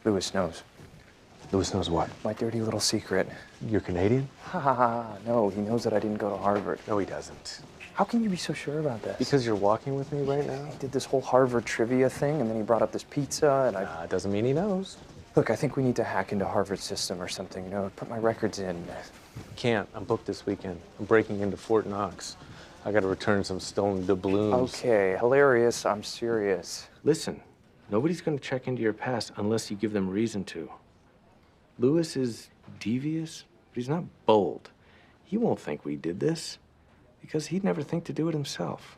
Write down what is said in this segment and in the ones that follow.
Louis knows. Louis knows what? My dirty little secret. You're Canadian? Ha ha ha. No, he knows that I didn't go to Harvard. No, he doesn't. How can you be so sure about this? Because you're walking with me right now? He did this whole Harvard trivia thing, and then he brought up this pizza, and Nah, it doesn't mean he knows. Look, I think we need to hack into Harvard's system or something, you know, put my records in. Can't. I'm booked this weekend. I'm breaking into Fort Knox. I gotta return some stolen doubloons. Okay, hilarious. I'm serious. Listen, nobody's gonna check into your past unless you give them reason to. Louis is devious, but he's not bold. He won't think we did this because he'd never think to do it himself.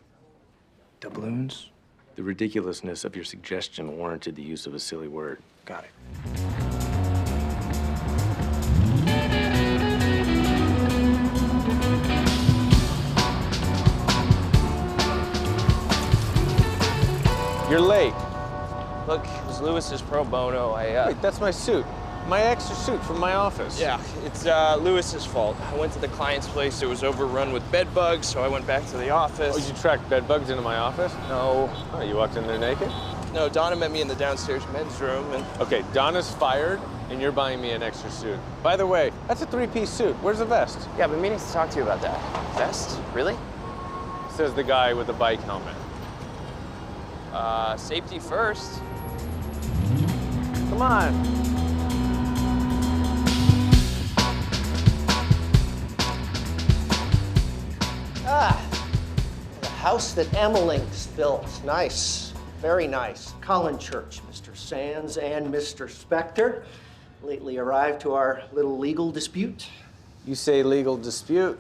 Doubloons? The ridiculousness of your suggestion warranted the use of a silly word. Got it. You're late. Look, it was Louis's pro bono. Wait, that's my suit. My extra suit from my office. Yeah, it's Louis's fault. I went to the client's place. It was overrun with bed bugs, so I went back to the office. Oh, you tracked bed bugs into my office? No. Oh, you walked in there naked? No, Donna met me in the downstairs men's room, and... Okay, Donna's fired, and you're buying me an extra suit. By the way, that's a three-piece suit. Where's the vest? Yeah, I've been meaning to talk to you about that. Vest? Really? Says the guy with the bike helmet. Safety first. Come on. The house that Emmelink's built. Nice. Very nice. Colin Church, Mr. Sands and Mr. Specter. Lately arrived to our little legal dispute. You say legal dispute,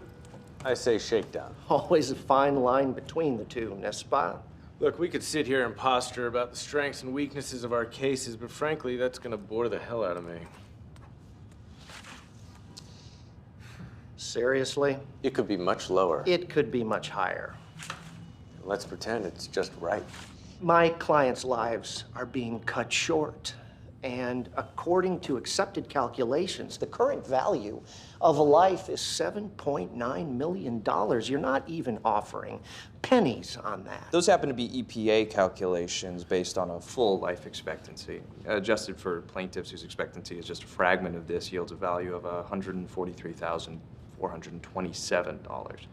I say shakedown. Always a fine line between the two, n'est-ce pas? Look, we could sit here and posture about the strengths and weaknesses of our cases, but frankly, that's gonna bore the hell out of me. Seriously? It could be much lower. It could be much higher. Let's pretend it's just right. My clients' lives are being cut short. And according to accepted calculations, the current value of a life is $7.9 million. You're not even offering pennies on that. Those happen to be EPA calculations based on a full life expectancy. Adjusted for plaintiffs whose expectancy is just a fragment of this yields a value of $143,427.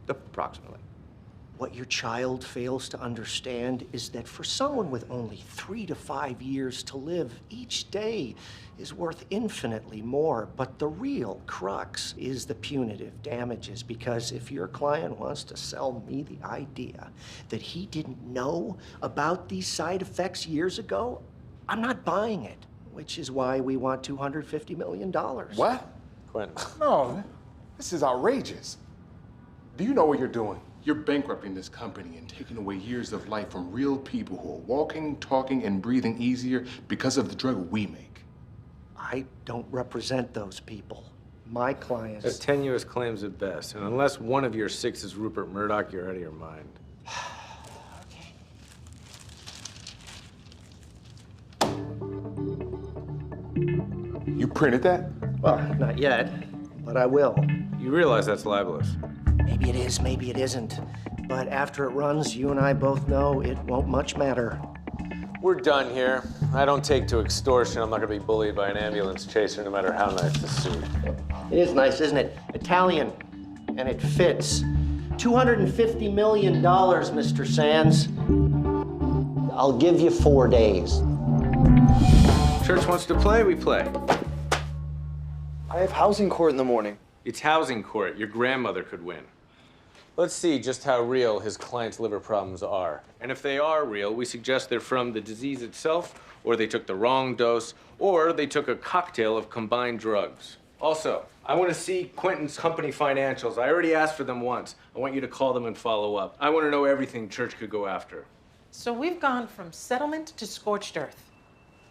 Approximately. What your child fails to understand is that for someone with only 3 to 5 years to live, each day is worth infinitely more. But the real crux is the punitive damages, because if your client wants to sell me the idea that he didn't know about these side effects years ago, I'm not buying it, which is why we want $250 million. What? Quentin. No, this is outrageous. Do you know what you're doing? You're bankrupting this company and taking away years of life from real people who are walking, talking, and breathing easier because of the drug we make. I don't represent those people. My clients... That's tenuous claims at best, and unless one of your six is Rupert Murdoch, you're out of your mind. You printed that? Well, not yet, but I will. You realize that's libelous. Maybe it is, maybe it isn't. But after it runs, you and I both know it won't much matter. We're done here. I don't take to extortion. I'm not gonna be bullied by an ambulance chaser, no matter how nice the suit. It is nice, isn't it? Italian, and it fits. $250 million, Mr. Sands. I'll give you 4 days. Church wants to play, we play. I have housing court in the morning. It's housing court. Your grandmother could win. Let's see just how real his client's liver problems are. And if they are real, we suggest they're from the disease itself, or they took the wrong dose, or they took a cocktail of combined drugs. Also, I want to see Quentin's company financials. I already asked for them once. I want you to call them and follow up. I want to know everything Church could go after. So we've gone from settlement to scorched earth.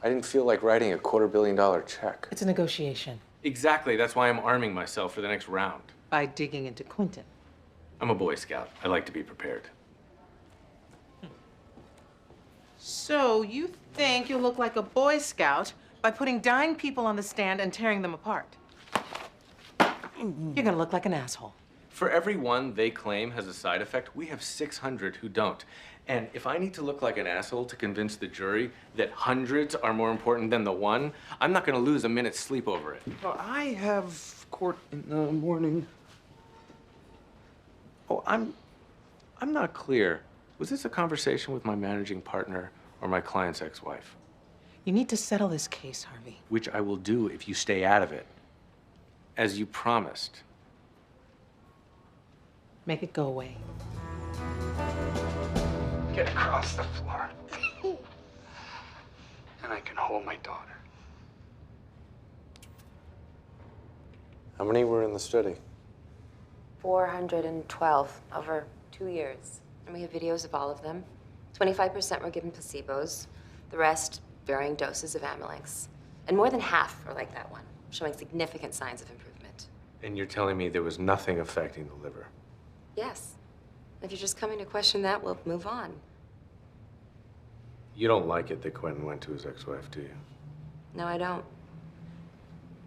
I didn't feel like writing a $250 million check. It's a negotiation. Exactly. That's why I'm arming myself for the next round. By digging into Quentin. I'm a Boy Scout. I like to be prepared. So you think you'll look like a Boy Scout by putting dying people on the stand and tearing them apart? You're gonna look like an asshole. For every one they claim has a side effect, we have 600 who don't. And if I need to look like an asshole to convince the jury that hundreds are more important than the one, I'm not going to lose a minute's sleep over it. Well, I have court in the morning. Oh, I'm not clear. Was this a conversation with my managing partner or my client's ex-wife? You need to settle this case, Harvey. Which I will do if you stay out of it, as you promised. Make it go away. Get across the floor. And I can hold my daughter. How many were in the study? 412 over 2 years. And we have videos of all of them. 25% were given placebos. The rest, varying doses of Amylinx. And more than half are like that one, showing significant signs of improvement. And you're telling me there was nothing affecting the liver? Yes. If you're just coming to question that, we'll move on. You don't like it that Quentin went to his ex-wife, do you? No, I don't.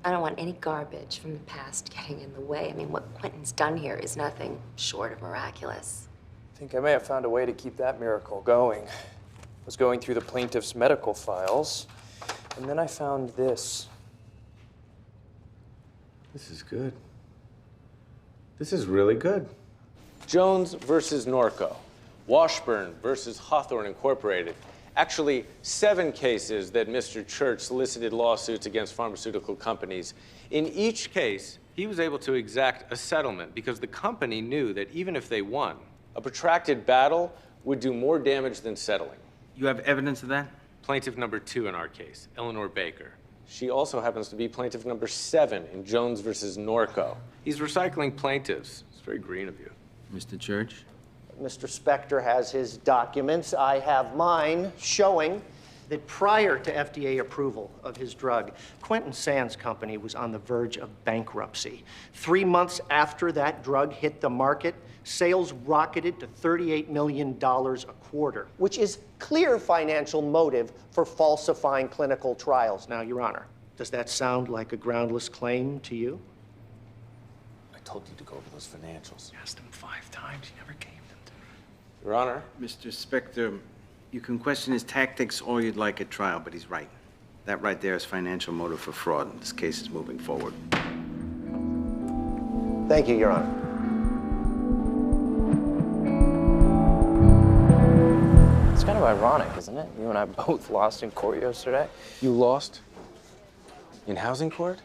I don't want any garbage from the past getting in the way. I mean, what Quentin's done here is nothing short of miraculous. I think I may have found a way to keep that miracle going. I was going through the plaintiff's medical files, and then I found this. This is good. This is really good. Jones versus Norco. Washburn versus Hawthorne Incorporated. Actually, 7 cases that Mr. Church solicited lawsuits against pharmaceutical companies. In each case, he was able to exact a settlement because the company knew that even if they won, a protracted battle would do more damage than settling. You have evidence of that? Plaintiff number 2 in our case, Eleanor Baker. She also happens to be plaintiff number 7 in Jones versus Norco. He's recycling plaintiffs. It's very green of you. Mr. Church? Mr. Specter has his documents. I have mine showing that prior to FDA approval of his drug, Quentin Sands' company was on the verge of bankruptcy. 3 months after that drug hit the market, sales rocketed to $38 million a quarter, which is clear financial motive for falsifying clinical trials. Now, Your Honor, does that sound like a groundless claim to you? I told you to go over those financials. Asked him 5 times. He never gave them to me. Your Honor. Mr. Specter, you can question his tactics all you'd like at trial, but he's right. That right there is financial motive for fraud. This case is moving forward. Thank you, Your Honor. It's kind of ironic, isn't it? You and I both lost in court yesterday. You lost? In housing court?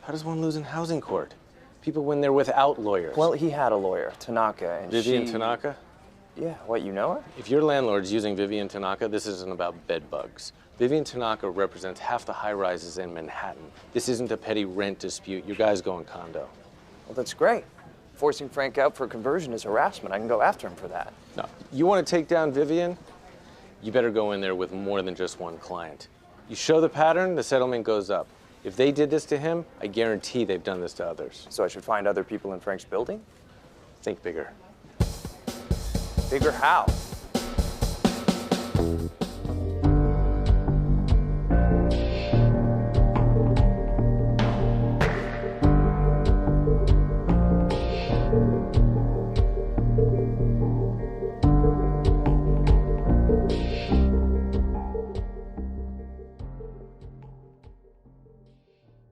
How does one lose in housing court? People win there without lawyers. Well, he had a lawyer, Tanaka, and Vivian Tanaka? Yeah, what, you know her? If your landlord's using Vivian Tanaka, this isn't about bed bugs. Vivian Tanaka represents half the high-rises in Manhattan. This isn't a petty rent dispute. Your guy's going condo. Well, that's great. Forcing Frank out for conversion is harassment. I can go after him for that. No, you want to take down Vivian? You better go in there with more than just one client. You show the pattern, the settlement goes up. If they did this to him, I guarantee they've done this to others. So I should find other people in Frank's building? Think bigger. Bigger how?